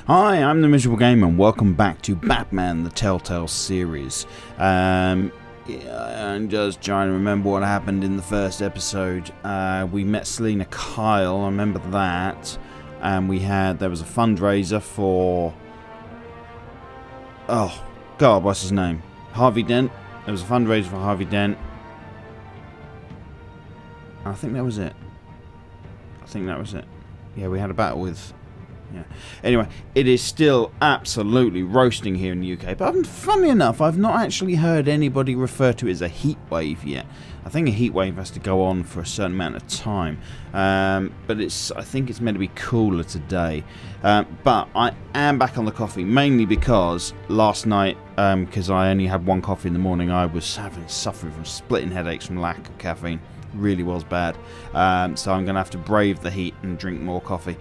Hi, I'm the Miserable Gamer and welcome back to Batman the Telltale series. I'm just trying to remember what happened in the first episode. We met Selina Kyle, I remember that. And there was a fundraiser for... oh, God, what's his name? Harvey Dent. There was a fundraiser for Harvey Dent. I think that was it. Yeah, we had a battle with... yeah. Anyway, it is still absolutely roasting here in the UK. But funnily enough, I've not actually heard anybody refer to it as a heat wave yet. I think a heat wave has to go on for a certain amount of time. But I think it's meant to be cooler today. But I am back on the coffee, mainly because last night, because I only had one coffee in the morning, I was suffering from splitting headaches from lack of caffeine. Really was bad. So I'm going to have to brave the heat and drink more coffee.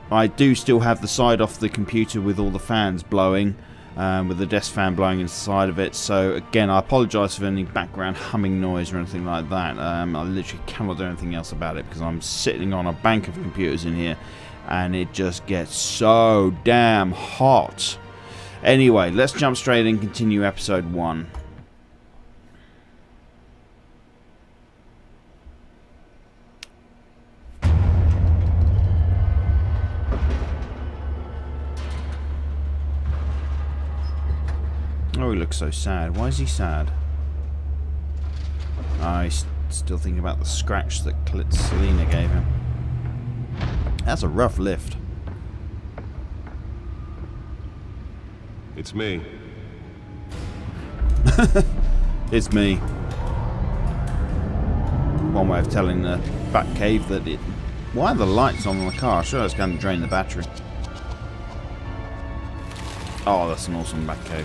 I do still have the side off the computer with all the fans blowing, with the desk fan blowing inside of it. So again, I apologise for any background humming noise or anything like that. I literally cannot do anything else about it because I'm sitting on a bank of computers in here and it just gets so damn hot. Anyway, let's jump straight in and continue episode 1. Oh, he looks so sad. Why is he sad? Oh, he's still thinking about the scratch that Selina gave him. That's a rough lift. It's me. It's me. One way of telling the Batcave that it... why are the lights on the car? Sure, it's going to drain the battery. Oh, that's an awesome Batcave.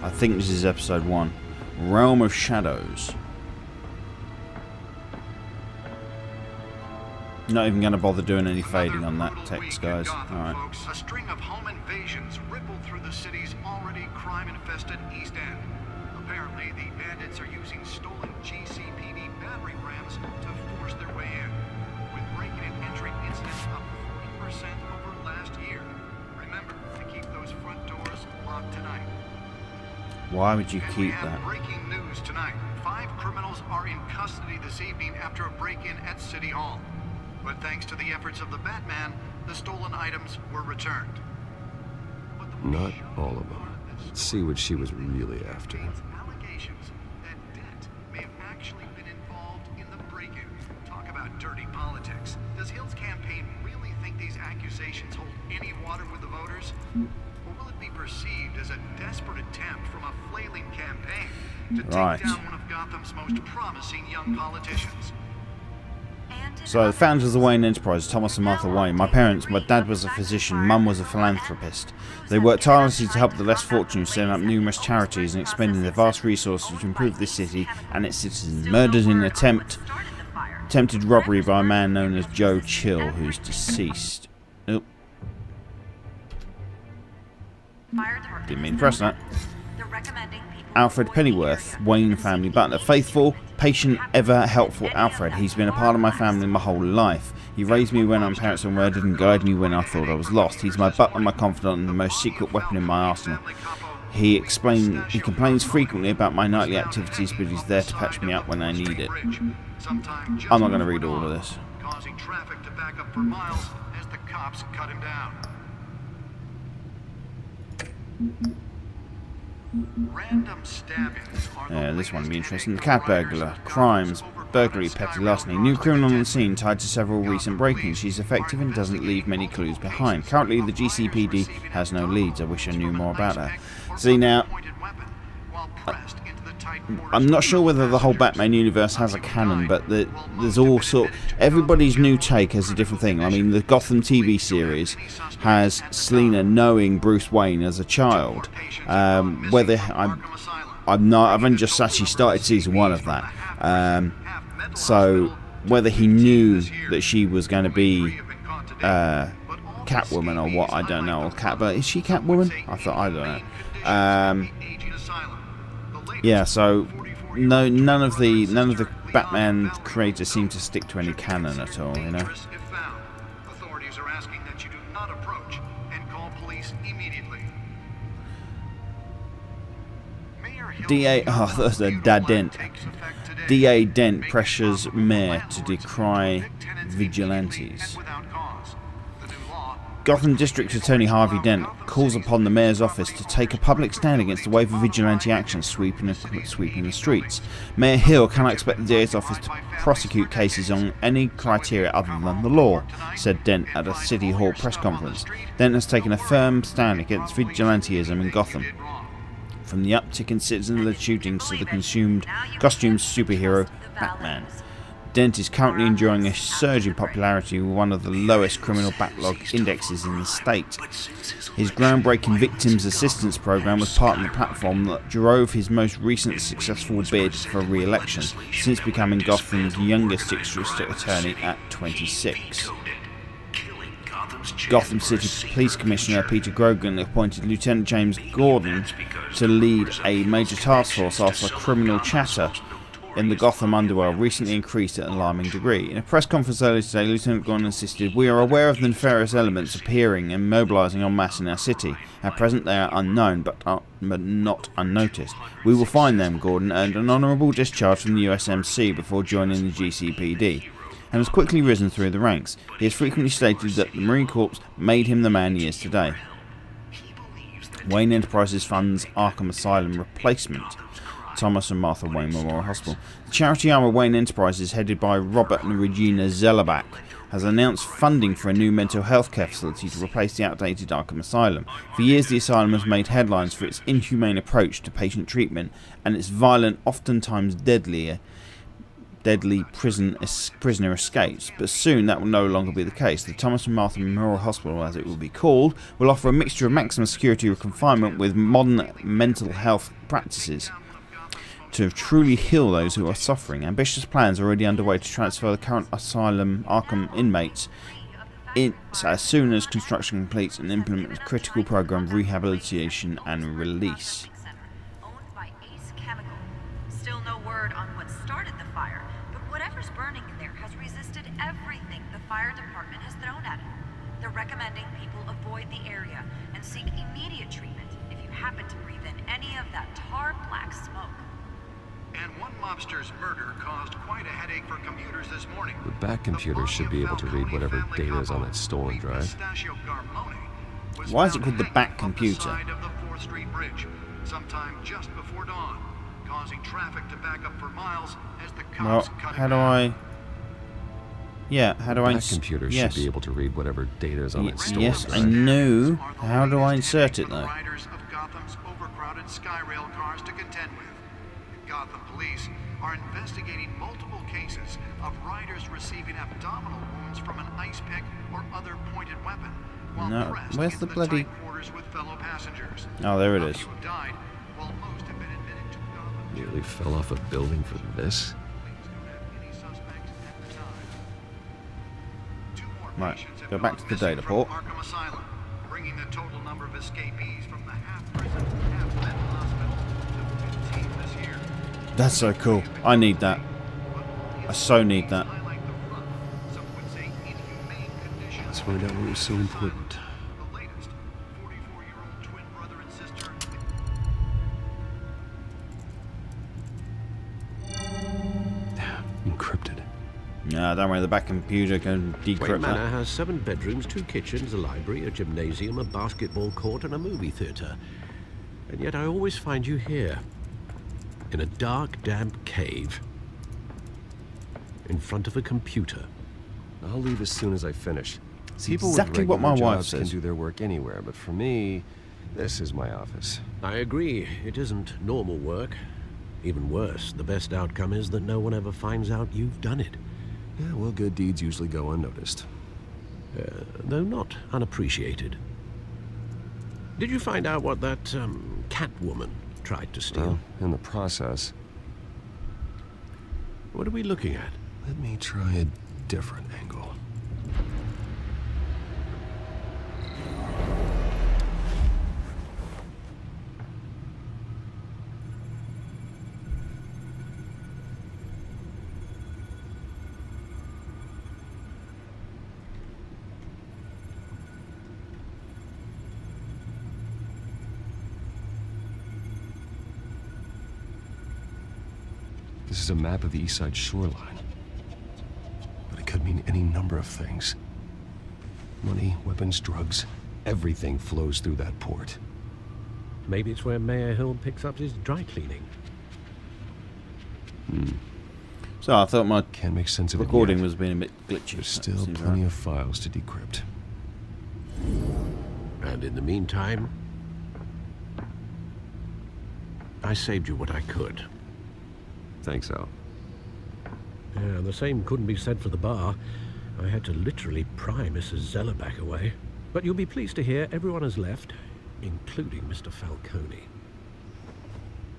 I think this is episode 1. Realm of Shadows. Not even going to bother doing any fading on that text, guys. Alright. A string of home invasions rippled through the city's already crime-infested East End. Apparently, the bandits are using stolen GCPD battering rams to force their way in, with break-in and entry incidents up 40% over last year. Remember to keep those front doors locked tonight. Why would you keep that? Breaking news tonight. 5 criminals are in custody this evening after a break-in at City Hall. But thanks to the efforts of the Batman, the stolen items were returned. Not all of them. Let's see what she was really after. Allegations that Dent may have actually been involved in the break-in. Talk about dirty politics. Does Hill's campaign really think these accusations hold any water with the voters? Or will it be perceived as a desperate attempt from a flailing campaign to take down one of Gotham's most promising young politicians? So, the founders of the Wayne Enterprise, Thomas and Martha Wayne. My dad was a physician, Mum was a philanthropist. They worked tirelessly to help the less fortunate, setting up numerous charities and expending their vast resources to improve this city and its citizens. Murdered in an attempted robbery by a man known as Joe Chill, who's deceased. Oh. Didn't mean to press that. Alfred Pennyworth, Wayne family butler. Faithful, patient, ever helpful Alfred. He's been a part of my family my whole life. He raised me when my parents were murdered and guided me when I thought I was lost. He's my butler, my confidant, and the most secret weapon in my arsenal. He complains frequently about my nightly activities, but he's there to patch me up when I need it. I'm not going to read all of this. Causing traffic to back up for miles as the cops cut him down. Random stabbings are this one will be interesting. The cat burglar. Crimes. Burglary, petty larceny. New criminal on the scene tied to several recent break-ins. She's effective and doesn't leave many clues behind. Currently, the GCPD has no leads. I wish I knew more about her. See, now, I'm not sure whether the whole Batman universe has a canon, but there's all sort... everybody's new take has a different thing. I mean, the Gotham TV series has Selina knowing Bruce Wayne as a child. Whether I've only just actually started season 1 of that. So whether he knew that she was going to be Catwoman or what, I don't know. But is she Catwoman? I don't know. Yeah, so none of the Batman creator seem to stick to any canon at all, you know? Dangerous if found. Authorities are asking that you do not approach and call police immediately. Mayor Hill's DA, oh, that's a Dad Dent. takes effect today. DA Dent Making pressures sure mayor to landlords decry evict tenants vigilantes. immediately and without cause. The new law, Gotham District Attorney Harvey Dent calls upon the mayor's office to take a public stand against the wave of vigilante action sweeping the streets. Mayor Hill cannot expect the DA's office to prosecute cases on any criteria other than the law, said Dent at a City Hall press conference. Dent has taken a firm stand against vigilantism in Gotham. From the uptick in citizen-led shootings to the costumed superhero Batman. Dent is currently enjoying a surge in popularity with one of the lowest criminal backlog indexes in the state. His groundbreaking Victims Assistance Program was part of the platform that drove his most recent successful bid for re-election, since becoming Gotham's youngest district attorney at 26. Gotham City Police Commissioner Peter Grogan appointed Lieutenant James Gordon to lead a major task force after criminal chatter in the Gotham underworld recently increased at an alarming degree. In a press conference earlier today, Lieutenant Gordon insisted, "We are aware of the nefarious elements appearing and mobilising en masse in our city. At present they are unknown, but not unnoticed. We will find them." Gordon earned an honourable discharge from the USMC before joining the GCPD, and has quickly risen through the ranks. He has frequently stated that the Marine Corps made him the man he is today. Wayne Enterprises funds Arkham Asylum replacement. Thomas and Martha Wayne Memorial Hospital. The charity arm of Wayne Enterprises, headed by Robert and Regina Zellerbach, has announced funding for a new mental health care facility to replace the outdated Arkham Asylum. For years, the asylum has made headlines for its inhumane approach to patient treatment and its violent, oftentimes deadly prisoner escapes, but soon that will no longer be the case. The Thomas and Martha Memorial Hospital, as it will be called, will offer a mixture of maximum security confinement with modern mental health practices to truly heal those who are suffering. Ambitious plans are already underway to transfer the current asylum Arkham inmates as soon as construction completes and implement a critical program of rehabilitation and release. Owned by Ace Chemical. Still no word on what started the fire, but whatever's burning in there has resisted everything the fire department has thrown at it. They're recommending people avoid the area and seek immediate treatment if you happen to breathe in any of that tar black smoke. And one mobster's murder caused quite a headache for computers this morning. The back computer should be able to read whatever data is on that stolen drive. Why is it called the back computer? Side of the 4th Street Bridge, sometime just before dawn, causing traffic to back up for miles as the Well, cops cut how it do down. I... Yeah, how do I... That computer should be able to read whatever data is on that stolen Yes, drive. I know. How do I insert it, though? Riders of Gotham's overcrowded Skyrail cars to contend with. Gotham police are investigating multiple cases of riders receiving abdominal wounds from an ice pick or other pointed weapon while No, pressed where's into the bloody... tight quarters with fellow passengers. Oh, there it A is. few have died, while most have been admitted to Gotham. Nearly fell off a building for this. Police don't have any suspects at the time. Two more Right, patients have go gone back to the missing data from port. Arkham Asylum, bringing the total number of escapees from the half-prison, half-mental hospital to 15 this year. That's so cool. I need that. I so need that. Let's find out what was so important. The latest, 44-year-old twin brother and sister. Encrypted. No, don't worry, the back computer can Wayne decrypt Manor that. has 7 bedrooms, 2 kitchens, a library, a gymnasium, a basketball court, and a movie theatre. And yet I always find you here, in a dark, damp cave, in front of a computer. I'll leave as soon as I finish. It's People exactly with what my regular wife jobs can says. do their work anywhere, but for me, this is my office. I agree, it isn't normal work. Even worse, the best outcome is that no one ever finds out you've done it. Yeah, well, good deeds usually go unnoticed. Though not unappreciated. Did you find out what that, cat woman tried to steal? Well, in the process, What are we looking at? let me try a different angle. This is a map of the east side shoreline. But it could mean any number of things. Money, weapons, drugs, everything flows through that port. Maybe it's where Mayor Hill picks up his dry cleaning. So I thought my Can't make sense of it recording yet. was being a bit glitchy. There's That still seems plenty right. of files to decrypt. And in the meantime, I saved you what I could. Thanks, Al. Yeah, the same couldn't be said for the bar. I had to literally pry Mrs. Zellerback away. But you'll be pleased to hear everyone has left, including Mr. Falcone.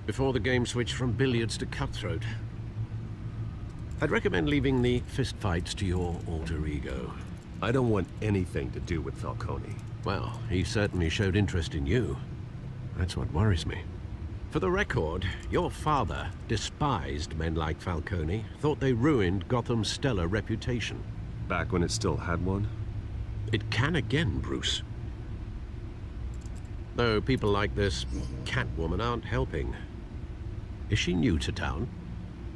Before the game switched from billiards to cutthroat. I'd recommend leaving the fistfights to your alter ego. I don't want anything to do with Falcone. Well, he certainly showed interest in you. That's what worries me. For the record, your father despised men like Falcone, thought they ruined Gotham's stellar reputation. Back when it still had one? It can again, Bruce. Though people like this Catwoman aren't helping. Is she new to town?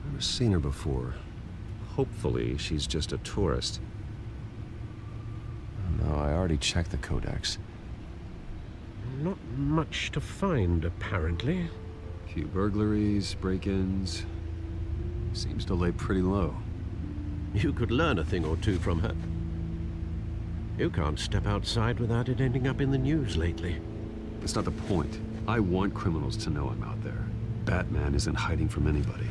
Never seen her before. Hopefully, she's just a tourist. No, I already checked the codex. Not much to find, apparently. Few burglaries, break-ins. Seems to lay pretty low. You could learn a thing or two from her. You can't step outside without it ending up in the news lately. That's not the point. I want criminals to know I'm out there. Batman isn't hiding from anybody.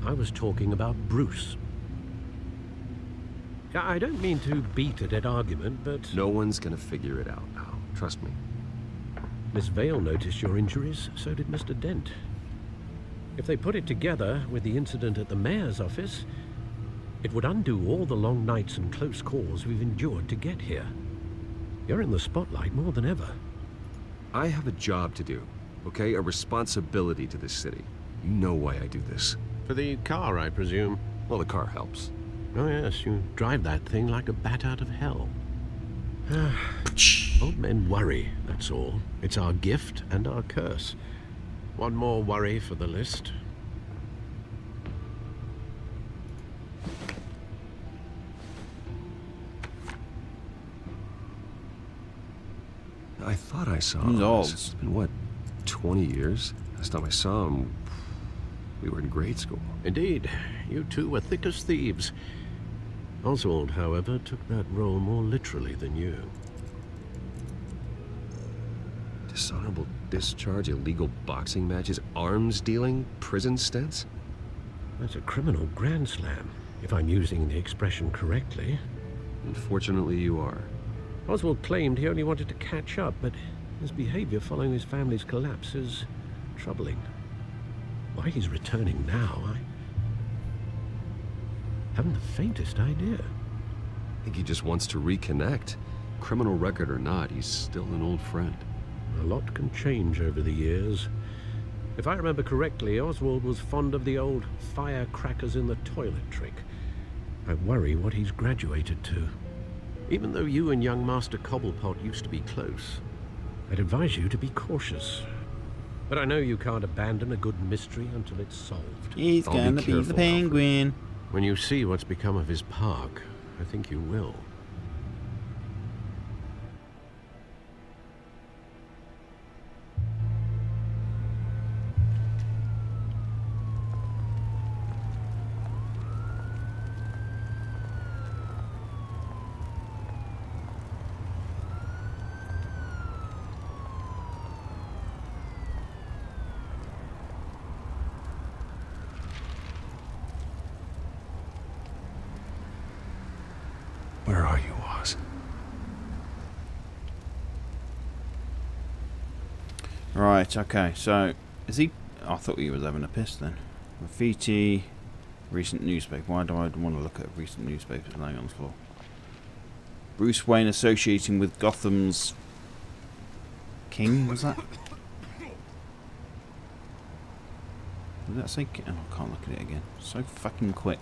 I was talking about Bruce. I don't mean to beat a dead argument, but No one's gonna figure it out now. Trust me. Miss Vale noticed your injuries, so did Mr. Dent. If they put it together with the incident at the mayor's office, it would undo all the long nights and close calls we've endured to get here. You're in the spotlight more than ever. I have a job to do, okay? A responsibility to this city. You know why I do this. For the car, I presume. Well, the car helps. Oh yes, you drive that thing like a bat out of hell. Old men worry, that's all. It's our gift and our curse. One more worry for the list. I thought I saw He's him. old. It's been, what, 20 years? Last time I saw him, we were in grade school. Indeed, you two were thick as thieves. Oswald, however, took that role more literally than you. Dishonorable discharge, illegal boxing matches, arms dealing, prison stints? That's a criminal grand slam, if I'm using the expression correctly. Unfortunately, you are. Oswald claimed he only wanted to catch up, but his behavior following his family's collapse is troubling. Why he's returning now, I haven't the faintest idea. I think he just wants to reconnect. Criminal record or not, he's still an old friend. A lot can change over the years. If I remember correctly, Oswald was fond of the old firecrackers in the toilet trick. I worry what he's graduated to. Even though you and young Master Cobblepot used to be close, I'd advise you to be cautious. But I know you can't abandon a good mystery until it's solved. He's I'll be gonna be careful, the penguin. When you see what's become of his park, I think you will. Where are you, Oz? Right, okay, so is he? I thought he was having a piss then. Graffiti, recent newspaper. Why do I want to look at recent newspapers laying on the floor? Bruce Wayne associating with Gotham's king, was that? Did that say king? Oh, I can't look at it again. So fucking quick.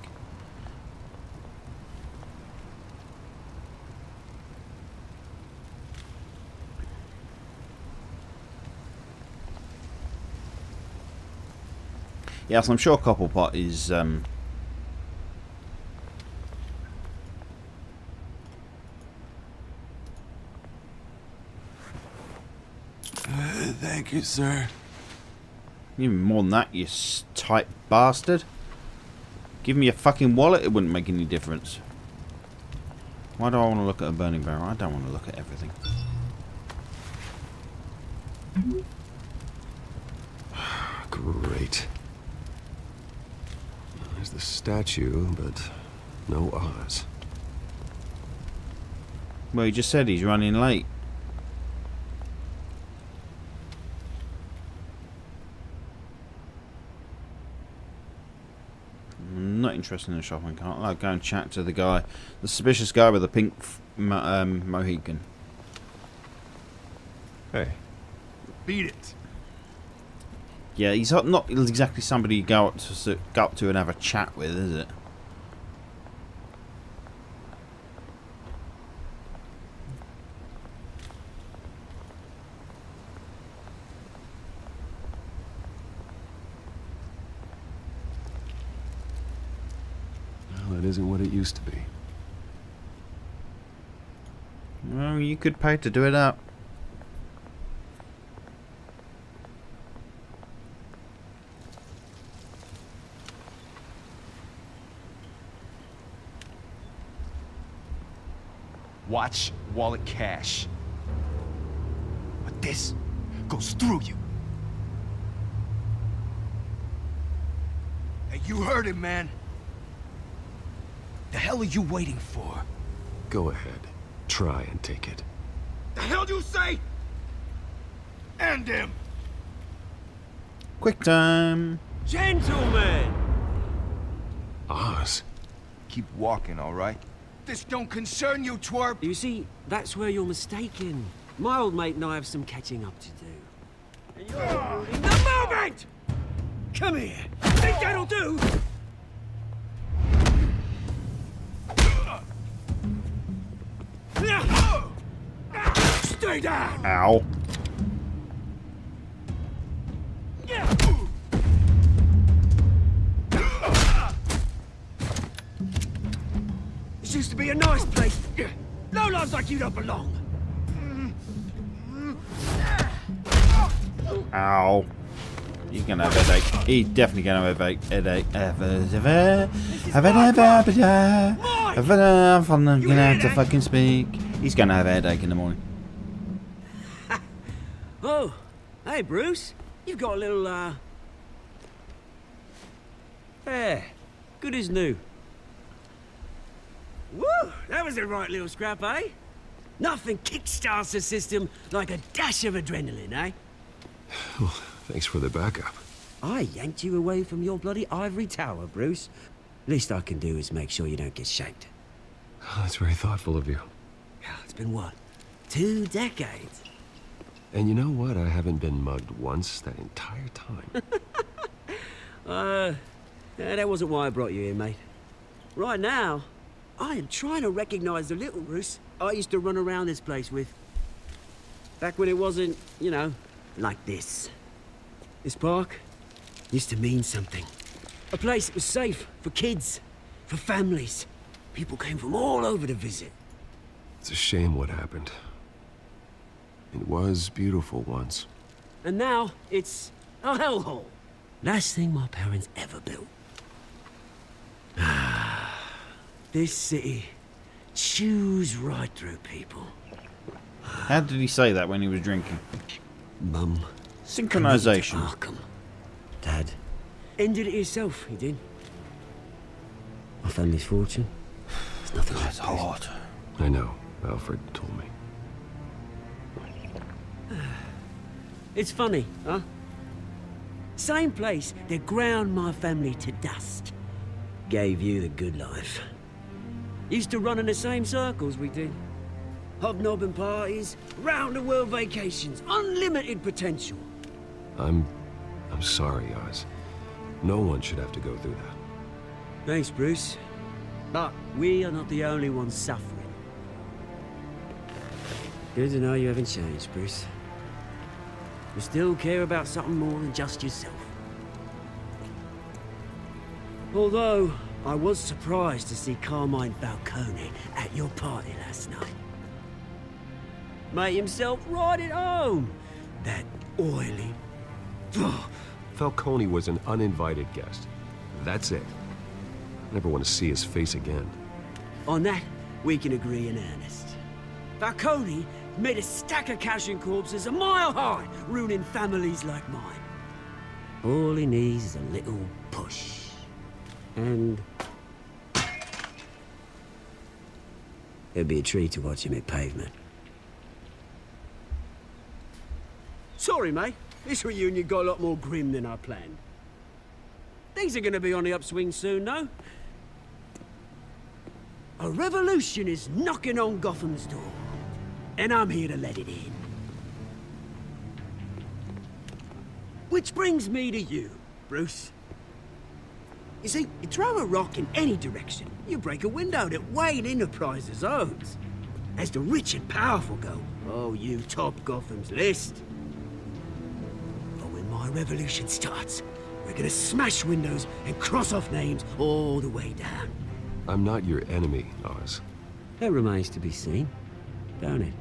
Yes, I'm sure Cobblepot is Thank you, sir. even more than that, you tight bastard. Give me a fucking wallet, it wouldn't make any difference. Why do I want to look at a burning barrel? I don't want to look at everything. Great. There's the statue, but no Oz. Well, he just said he's running late. I'm not interested in the shopping cart. I'll go and chat to the guy, the suspicious guy with the pink Mohican. Hey. Beat it. Yeah, he's not exactly somebody you go up to and have a chat with, is it? Well, that isn't what it used to be. Well, you could pay to do it up. Watch wallet cash. But this goes through you. Hey, you heard it, man. The hell are you waiting for? Go ahead. Try and take it. The hell do you say? End him. Quick time. Gentlemen! Oz? Keep walking, all right? This don't concern you, twerp. You see, that's where you're mistaken. My old mate and I have some catching up to do. And you're ruining the moment! Come here! Think that'll do? Stay down! Ow. This used to be a nice place. No lives like you don't belong. Ow. He's gonna have a headache. He's definitely gonna have a headache. I'm gonna have to fucking speak. He's gonna have a headache in the morning. Oh, hey Bruce. You've got a little, hair. Good as new. Woo! That was a right little scrap, eh? Nothing kickstarts the system like a dash of adrenaline, eh? Well, thanks for the backup. I yanked you away from your bloody ivory tower, Bruce. Least I can do is make sure you don't get shanked. Oh, that's very thoughtful of you. It's been what? 2 decades? And you know what? I haven't been mugged once that entire time. That wasn't why I brought you here, mate. Right now, I am trying to recognize the little Bruce I used to run around this place with. Back when it wasn't, you know, like this. This park used to mean something. A place that was safe for kids, for families. People came from all over to visit. It's a shame what happened. It was beautiful once. And now, it's a hellhole. Last thing my parents ever built. This city chews right through people. How did he say that when he was drinking? Mum. Synchronization. Arkham. Dad. Ended it himself, he did. My family's fortune. It's nothing like That's hard. I know. Alfred told me. It's funny, huh? Same place that ground my family to dust. Gave you the good life. Used to run in the same circles we did. Hobnobbing parties, round-the-world vacations, unlimited potential. I'm sorry, Oz. No one should have to go through that. Thanks, Bruce. But we are not the only ones suffering. Good to know you haven't changed, Bruce. You still care about something more than just yourself. Although, I was surprised to see Carmine Falcone at your party last night. Made himself right at home. That oily... Falcone was an uninvited guest. That's it. Never want to see his face again. On that, we can agree in earnest. Falcone made a stack of cash and corpses a mile high, ruining families like mine. All he needs is a little push. And... it'd be a treat to watch him hit pavement. Sorry, mate. This reunion got a lot more grim than I planned. Things are gonna be on the upswing soon, though. A revolution is knocking on Gotham's door. And I'm here to let it in. Which brings me to you, Bruce. You see, you throw a rock in any direction, you break a window that Wayne Enterprises owns. As the rich and powerful go, oh, you top Gotham's list. But when my revolution starts, we're gonna smash windows and cross off names all the way down. I'm not your enemy, Oz. That remains to be seen, don't it?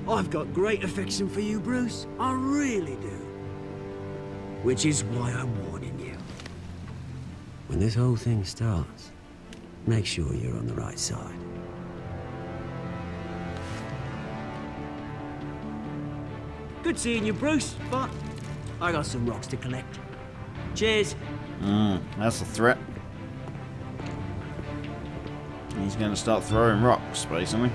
I've got great affection for you, Bruce. I really do. Which is why I'm warning you. When this whole thing starts, make sure you're on the right side. Good seeing you, Bruce, but I got some rocks to collect. Cheers. That's a threat. He's going to start throwing rocks, basically.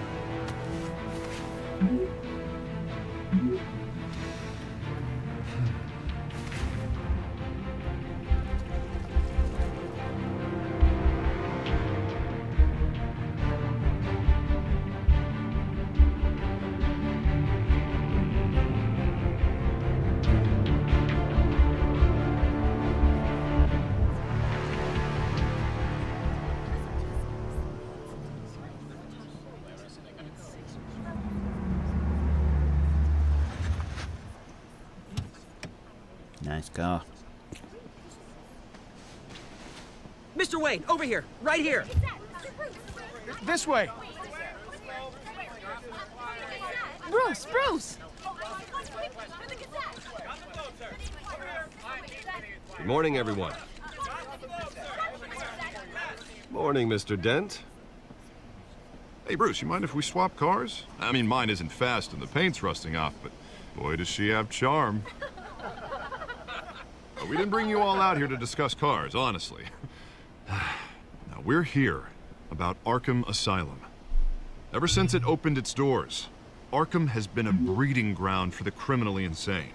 Nice car. Mr. Wayne, over here, right here. This way. Bruce! Good morning, everyone. Morning, Mr. Dent. Hey, Bruce, you mind if we swap cars? I mean, mine isn't fast and the paint's rusting off, but boy, does she have charm. We didn't bring you all out here to discuss cars, honestly. Now, we're here about Arkham Asylum. Ever since it opened its doors, Arkham has been a breeding ground for the criminally insane.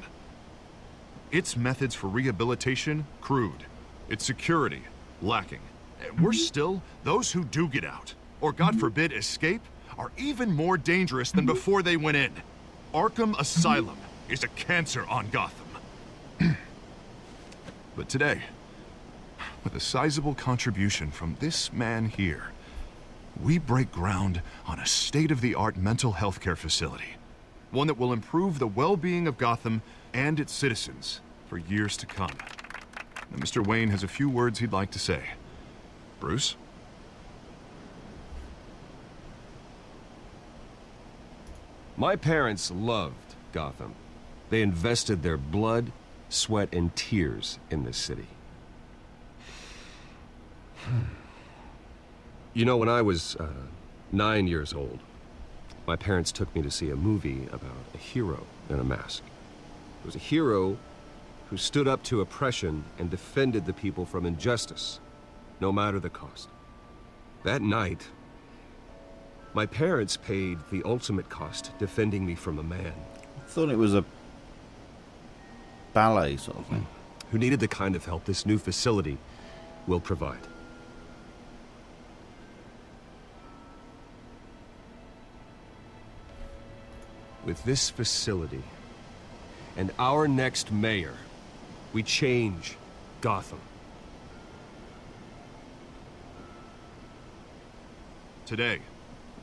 Its methods for rehabilitation, crude. Its security, lacking. And worse still, those who do get out, or God forbid escape, are even more dangerous than before they went in. Arkham Asylum is a cancer on Gotham. But today, with a sizable contribution from this man here, we break ground on a state-of-the-art mental health care facility. One that will improve the well-being of Gotham and its citizens for years to come. Now, Mr. Wayne has a few words he'd like to say. Bruce? My parents loved Gotham. They invested their blood, sweat, and tears in this city. You know, when I was 9 years old, my parents took me to see a movie about a hero in a mask. It was a hero who stood up to oppression and defended the people from injustice, no matter the cost. That night, my parents paid the ultimate cost defending me from a man I thought it was a ballet sort of thing. who needed the kind of help this new facility will provide. With this facility and our next mayor, we change Gotham. Today,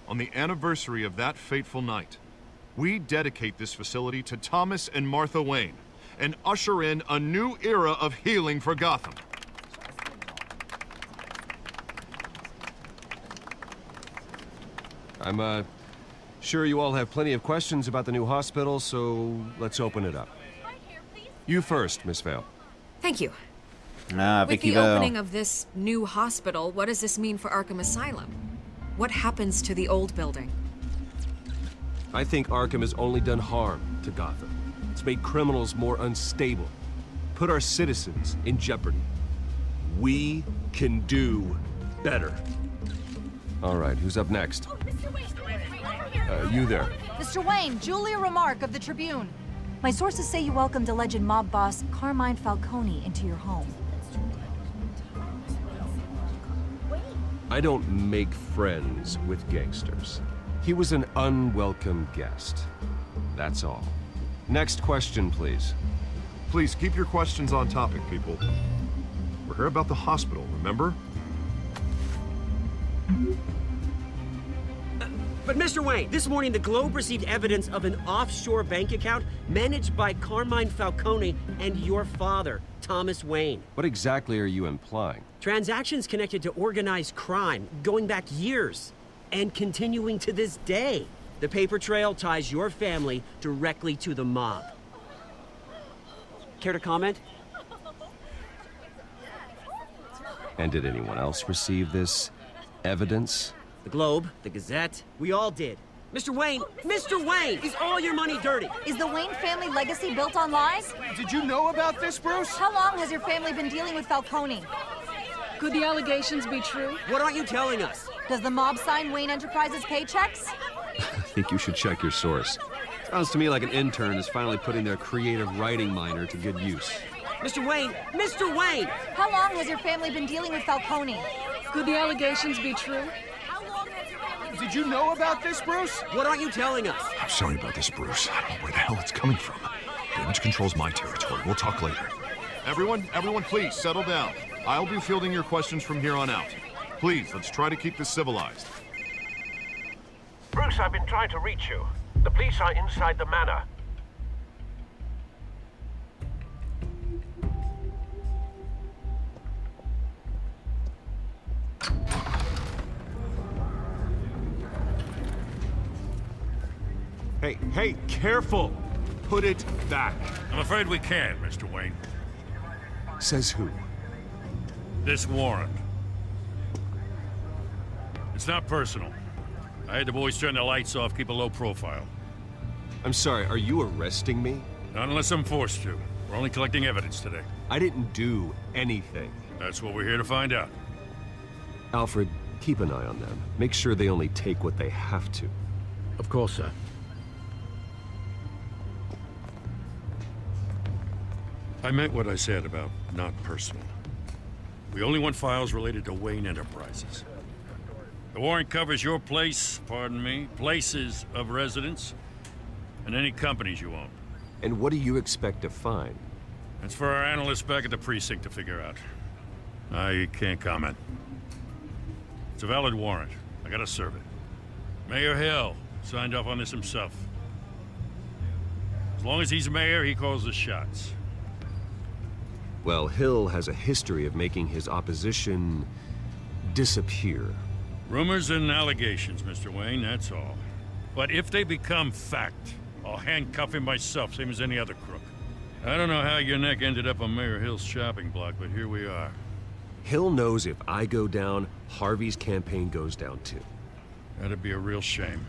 on the anniversary of that fateful night, we dedicate this facility to Thomas and Martha Wayne and usher in a new era of healing for Gotham. I'm, sure you all have plenty of questions about the new hospital, so let's open it up. You first, Miss Vale. Thank you. Ah, With Vicky the Vale. opening of this new hospital, what does this mean for Arkham Asylum? What happens to the old building? I think Arkham has only done harm to Gotham. It's made criminals more unstable, put our citizens in jeopardy. We can do better. All right, who's up next? You there. Mr. Wayne, Julia Remark of the Tribune. My sources say you welcomed alleged mob boss Carmine Falcone into your home. I don't make friends with gangsters. He was an unwelcome guest. That's all. Next question, please. Please keep your questions on topic, people. We're here about the hospital, remember? But Mr. Wayne, this morning the Globe received evidence of an offshore bank account managed by Carmine Falcone and your father, Thomas Wayne. What exactly are you implying? Transactions connected to organized crime going back years and continuing to this day. The paper trail ties your family directly to the mob. Care to comment? And did anyone else receive this evidence? The Globe, the Gazette, we all did. Mr. Wayne, is all your money dirty? Is the Wayne family legacy built on lies? Did you know about this, Bruce? How long has your family been dealing with Falcone? Could the allegations be true? What aren't you telling us? Does the mob sign Wayne Enterprises paychecks? I think you should check your source. Sounds to me like an intern is finally putting their creative writing minor to good use. Mr. Wayne! How long has your family been dealing with Falcone? Could the allegations be true? Did you know about this, Bruce? What aren't you telling us? I'm sorry about this, Bruce. I don't know where the hell it's coming from. Damage control's my territory. We'll talk later. Everyone, please, settle down. I'll be fielding your questions from here on out. Please, let's try to keep this civilized. Bruce, I've been trying to reach you. The police are inside the manor. Hey, careful! Put it back. I'm afraid we can't, Mr. Wayne. Says who? This warrant. It's not personal. I had the boys turn the lights off, keep a low profile. I'm sorry, are you arresting me? Not unless I'm forced to. We're only collecting evidence today. I didn't do anything. That's what we're here to find out. Alfred, keep an eye on them. Make sure they only take what they have to. Of course, sir. I meant what I said about not personal. We only want files related to Wayne Enterprises. The warrant covers your place, pardon me, places of residence, and any companies you own. And what do you expect to find? That's for our analysts back at the precinct to figure out. I can't comment. It's a valid warrant. I gotta serve it. Mayor Hill signed off on this himself. As long as he's mayor, he calls the shots. Well, Hill has a history of making his opposition disappear. Rumors and allegations, Mr. Wayne, that's all. But if they become fact, I'll handcuff him myself, same as any other crook. I don't know how your neck ended up on Mayor Hill's shopping block, but here we are. Hill knows if I go down, Harvey's campaign goes down too. That'd be a real shame.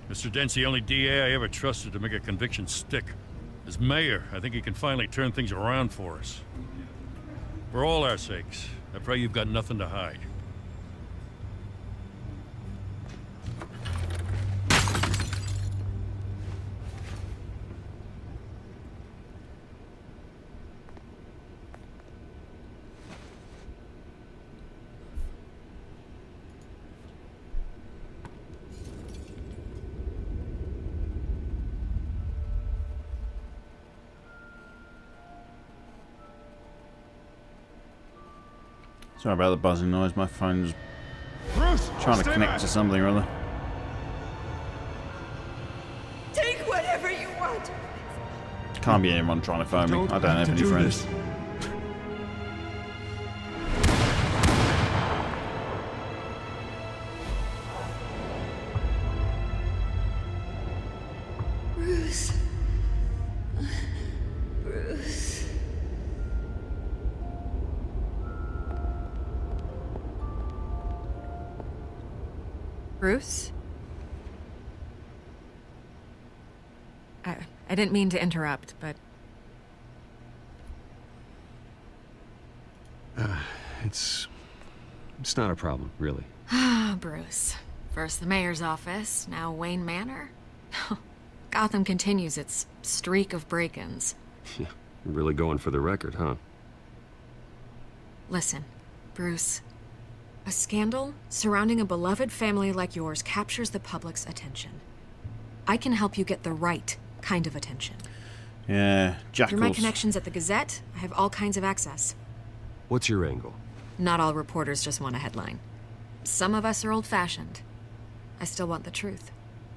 Mr. Dent's the only DA I ever trusted to make a conviction stick. As mayor, I think he can finally turn things around for us. For all our sakes, I pray you've got nothing to hide. Sorry about the buzzing noise. My phone's Bruce, trying to stay connect back. to something or other. Take whatever you want. Can't be anyone trying to phone me. I don't have any do friends. this. Bruce? I didn't mean to interrupt, but... It's not a problem, really. Ah, Bruce. First the mayor's office, now Wayne Manor. Gotham continues its streak of break-ins. Yeah, you're really going for the record, huh? Listen, Bruce. A scandal surrounding a beloved family like yours captures the public's attention. I can help you get the right kind of attention. Yeah, jackals. Through my connections at the Gazette, I have all kinds of access. What's your angle? Not all reporters just want a headline. Some of us are old-fashioned. I still want the truth.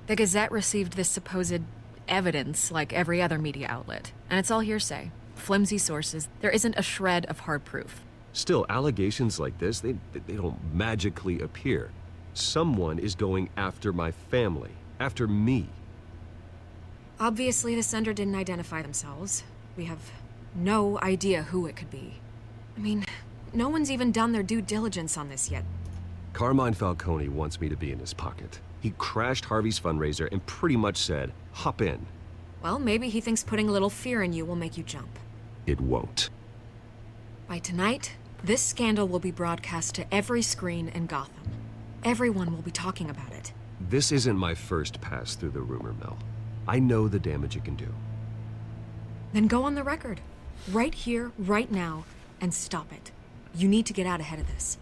The Gazette received this supposed evidence like every other media outlet, and it's all hearsay. Flimsy sources. There isn't a shred of hard proof. Still, allegations like this, they don't magically appear. Someone is going after my family, after me. Obviously, the sender didn't identify themselves. We have no idea who it could be. I mean, no one's even done their due diligence on this yet. Carmine Falcone wants me to be in his pocket. He crashed Harvey's fundraiser and pretty much said, hop in. Well, maybe he thinks putting a little fear in you will make you jump. It won't. By tonight, this scandal will be broadcast to every screen in Gotham. Everyone will be talking about it. This isn't my first pass through the rumor mill. I know the damage it can do. Then go on the record. Right here, right now, and stop it. You need to get out ahead of this.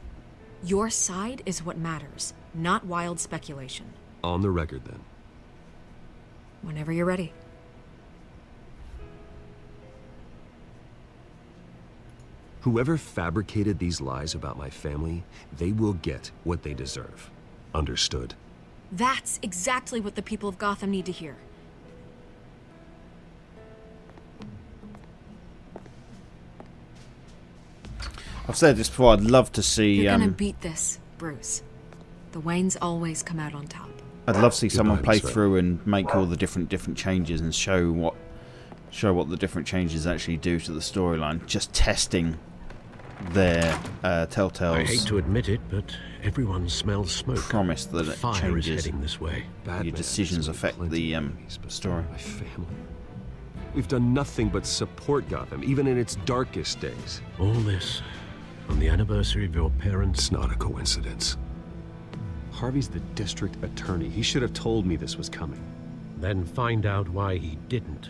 Your side is what matters, not wild speculation. On the record, then. Whenever you're ready. Whoever fabricated these lies about my family, they will get what they deserve. Understood? That's exactly what the people of Gotham need to hear. I've said this before, I'd love to see... You're gonna beat this, Bruce. The Waynes always come out on top. I'd love to see someone play Miss Ray. through and make all the different changes and show what the different changes actually do to the storyline. Just testing their Telltale's I hate to admit it, but everyone smells smoke. promise that it Fire is changes. heading this way. Batman Your decisions has made affect plenty the of movies, but story. My family. We've done nothing but support Gotham, even in its darkest days. All this on the anniversary of your parents' It's not a coincidence. Harvey's the district attorney. He should have told me this was coming. Then find out why he didn't.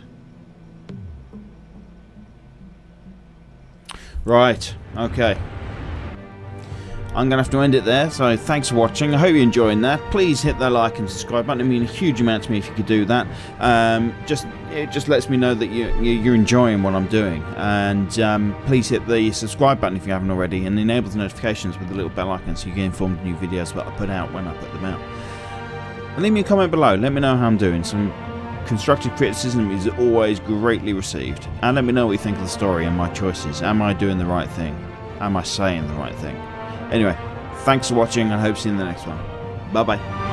Right, okay. I'm going to have to end it there, so thanks for watching. I hope you're enjoying that. Please hit that like and subscribe button. It means a huge amount to me if you could do that. It just lets me know that you're enjoying what I'm doing. And please hit the subscribe button if you haven't already, and enable the notifications with the little bell icon so you get informed of new videos that I put out when I put them out. And leave me a comment below. Let me know how I'm doing. Some constructive criticism is always greatly received. And let me know what you think of the story and my choices. Am I doing the right thing? Am I saying the right thing? Anyway, thanks for watching, and I hope to see you in the next one. Bye bye.